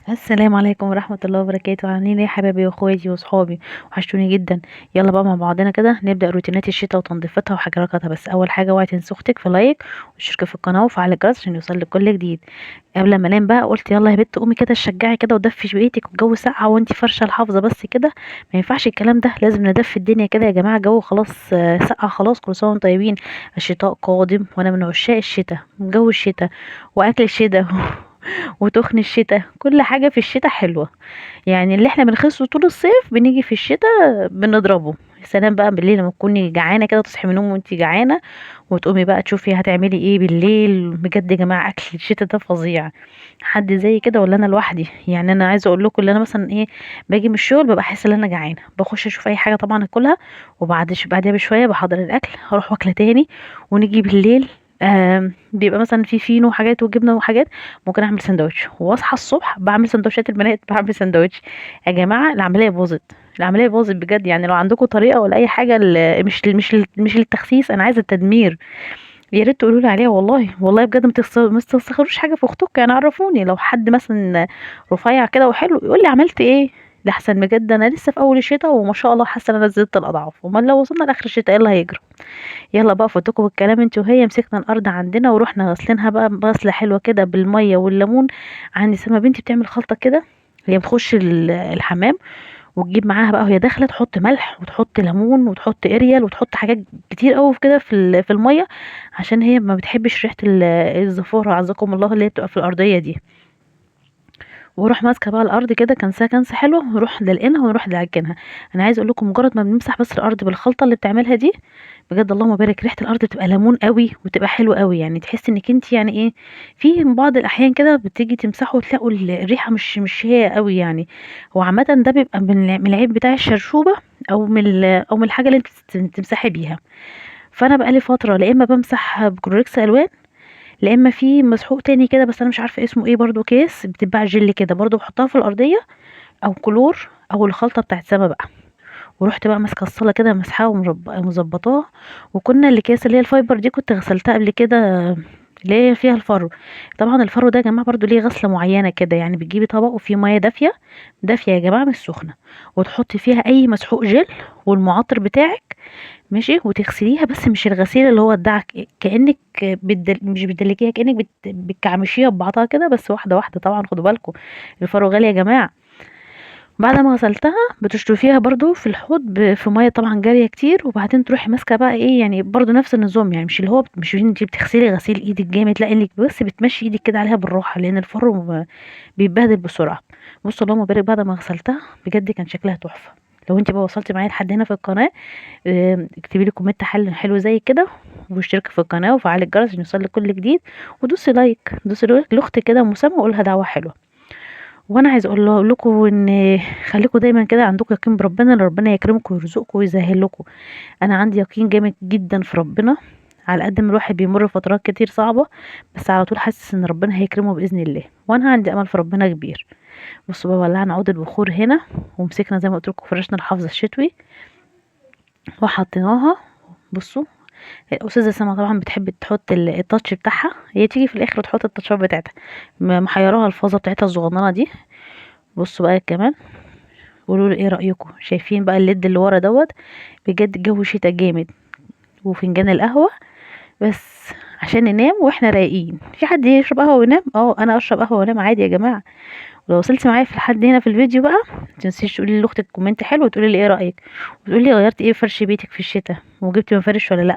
السلام عليكم ورحمة الله وبركاته. عاملين ايه يا حبايبي واخواتي وصحابي؟ وحشتوني جدا. يلا بقى مع بعضنا كده نبدأ روتينات الشتاء وتنظيفتها وحركاتها. بس اول حاجة اوعي تنسوا اختك في لايك وتشتركي في القناة وفعل الجرس عشان يوصل لك كل جديد. قبل ما انام بقى قلت يلا يا بت قومي كده تشجعي كده ودفي بيتك، والجو ساقعة وانتي فرشة الحافظة بس كده. ما ينفعش الكلام ده، لازم ندفي الدنيا كده يا جماعة. الجو خلاص ساقعة خلاص. كل سنة وانتم طيبين. الشتاء قادم وانا من عشاق الشتاء، جو الشتاء واكل الشتاء وتخن الشتاء. كل حاجة في الشتاء حلوة. يعني اللي احنا بنخسه طول الصيف بنيجي في الشتاء بنضربه. يا سلام بقى بالليل لما تكوني جعانه كده، تصحي من النوم وانتي جعانه وتقومي بقى تشوفي هتعملي ايه بالليل. بجد يا جماعه اكل الشتاء ده فظيع. حد زي كده ولا انا لوحدي؟ يعني انا عايزه اقول لكم ان انا مثلا ايه، باجي من الشغل ببقى حاسه ان انا جعانه، بخش اشوف اي حاجه طبعا اكلها، بعدها بشويه بحضر الاكل هروح واكله تاني. ونيجي بالليل بيبقى مثلا في فينو وحاجات وجبنه وحاجات، ممكن اعمل سندوتش واصحى الصبح بعمل سندوتشات البنات، بعمل سندوتش. يا جماعه العمليه باظت، العمليه باظت بجد. يعني لو عندكم طريقه ولا اي حاجه مش للتخسيس، انا عايزه التدمير. يا ريت تقولوا لي عليها، والله والله بجد ما تستخسروش حاجه في اختك. يعني عرفوني لو حد مثلا رفيع كده وحلو يقول لي عملت ايه. لحسن بجد انا لسه في اول الشتاء وما شاء الله حاسه ان انا زدت الاضعاف. امال لو وصلنا لاخر الشتاء ايه اللي هيجرى؟ يلا بقى فوتكم بالكلام. انت وهي مسكنا الارض عندنا ورحنا غسلينها بقى غسله حلوه كده بالميه والليمون. عندي سما بنتي بتعمل خلطه كده، هي بتخش الحمام وتجيب معاها بقى وهي داخله تحط ملح وتحط ليمون وتحط اريال وتحط حاجات كتير قوي كده في الميه، عشان هي ما بتحبش ريحه الزفاره عزكم الله اللي هي بتبقى في الارضيه دي. واروح ماسكه بقى الارض كده كنسه حلوه ونروح دلقينها ونروح دعكنها. انا عايزه اقول لكم مجرد ما بنمسح بس الارض بالخلطه اللي بتعملها دي، بجد اللهم بارك ريحه الارض بتبقى ليمون قوي وتبقى حلوه قوي. يعني تحس انك انت يعني ايه، في بعض الاحيان كده بتيجي تمسحوا وتلاقوا الريحه مش هي قوي يعني. هو عامه ده بيبقى من العيب بتاع الشرشوبه، او من الحاجه اللي انت تمسحي بيها. فانا بقالي فتره لا اما بمسح بكلوركس الوان، لا اما في مسحوق تاني كده بس انا مش عارفه اسمه ايه، برضو كيس بتتباع جل كده برضو بحطها في الارضيه، او كلور، او الخلطه بتاعت سما بقى. ورحت بقى ماسكه الصاله كده مسحاها ومظبطاها. وكنا الاكياس اللي هي الفايبر دي كنت غسلتها قبل كده، اللي هي فيها الفرو. طبعا الفرو ده يا جماعه برضو ليه غسله معينه كده. يعني بتجيبي طبق وفيه ميه دافيه، دافيه يا جماعه مش سخنه، وتحطي فيها اي مسحوق جل والمعطر بتاعك، ماشي، وتغسليها بس مش الغسيل اللي هو الدعك، كأنك مش بتدلكيها، كأنك بتكعمشيها ببعضها كده بس واحدة واحدة. طبعا خدوا بالكم الفرو غالي يا جماعة. بعد ما غسلتها بتشطفيها برضو في الحوض في ميه طبعا جاريه كتير، وبعدين تروحي ماسكه بقى ايه، يعني برضو نفس النظام. يعني مش اللي هو مش انتي بتغسلي غسيل ايدك جامد، لا انك بس بتمشي ايدك كده عليها بالراحه لان الفرو بيتبهدل بسرعه. بصوا اللهم بارك بعد ما غسلتها بجد كان شكلها تحفه. لو انت بقى وصلتي معايا لحد هنا في القناه، اكتبي لي كومنت حلو زي كده، واشتركي في القناه وفعلي الجرس عشان يوصلك كل جديد. ودوسي لايك، دوسي لايك لاختي كده مسامة وقولها دعوه حلوه. وانا عايز اقول لكم ان خليكم دايما كده عندكم يقين بربنا، ان ربنا يكرمكم ويرزقكم ويسهل لكم. انا عندي يقين جامد جدا في ربنا. على قد ما الواحد بيمر فترات كتير صعبة، بس على طول حاسس ان ربنا هيكرمه باذن الله، وانا عندي امل في ربنا كبير. بصوا بقى ولعنا عود البخور هنا، ومسكنا زي ما قلت لكم فرشنا الحافظه الشتوي وحطيناها. بصوا الاستاذه سما طبعا بتحب تحط التاتش بتاعها، هي تيجي في الاخر وتحط التاتشات بتاعتها، محيراها الفازه بتاعتها الصغننه دي. بصوا بقى كمان، قولوا لي ايه رايكم. شايفين بقى الليد اللي ورا دوت؟ بجد جو شتا جامد. وفنجان القهوه بس عشان ننام واحنا رايقين. في حد يشرب قهوه وينام؟ انا اشرب قهوه وانام عادي يا جماعه. ولو وصلت معايا في لحد هنا في الفيديو بقى، متنسيش تقولي لاختك كومنت حلو وتقولي لي ايه رايك، وتقولي لي غيرتي ايه في فرش بيتك في الشتاء وجبتي مفرش ولا لا.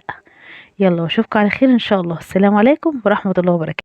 يلا واشوفكم على خير ان شاء الله. السلام عليكم ورحمه الله وبركاته.